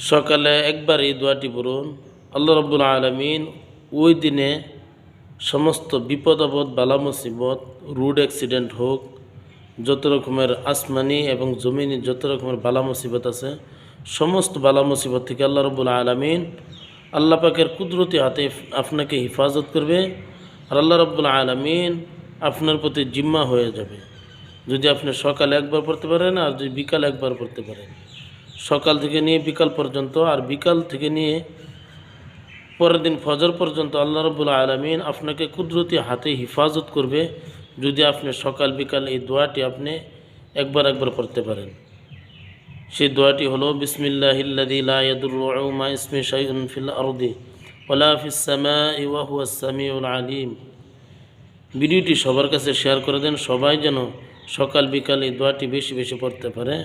সকালে একবার এই দোয়াটি পড়ুন। আল্লাহ রাব্বুল আলামিন ওই দিনে সমস্ত বিপদ আপদ বালা মুসিবত, রোড অ্যাক্সিডেন্ট হোক, যত রকমের আসমানি এবং জমিনি যত রকমের বালা মুসিবত আছে, সমস্ত বালা মুসিবত থেকে আল্লাহ রাব্বুল আলামিন আল্লাহ পাকের কুদরতি হাতে আপনাকে হেফাজত করবে। আর আল্লাহ রাব্বুল আলামিন আপনার প্রতি জিম্মা হয়ে যাবে যদি আপনি সকালে একবার পড়তে পারেন আর যদি বিকাল একবার পড়তে পারেন। সকাল থেকে নিয়ে বিকাল পর্যন্ত আর বিকাল থেকে নিয়ে পরের দিন ফজর পর্যন্ত আল্লাহ রাব্বুল আলামিন আপনাকে কুদরতি হাতে হেফাজত করবে যদি আপনি সকাল বিকাল এই দোয়াটি আপনি একবার পড়তে পারেন। সেই দোয়াটি হলো বিসমিল্লাহিল্লাযী লা ইয়াদুররু মা ইসমিহি শাইউন ফিল আরদি ওয়ালা ফিস সামাই ওয়া হুয়াস সামিউল আলিম। ভিডিওটি সবার কাছে শেয়ার করে দেন, সবাই যেন সকাল বিকাল এই দোয়াটি বেশি বেশি পড়তে পারে।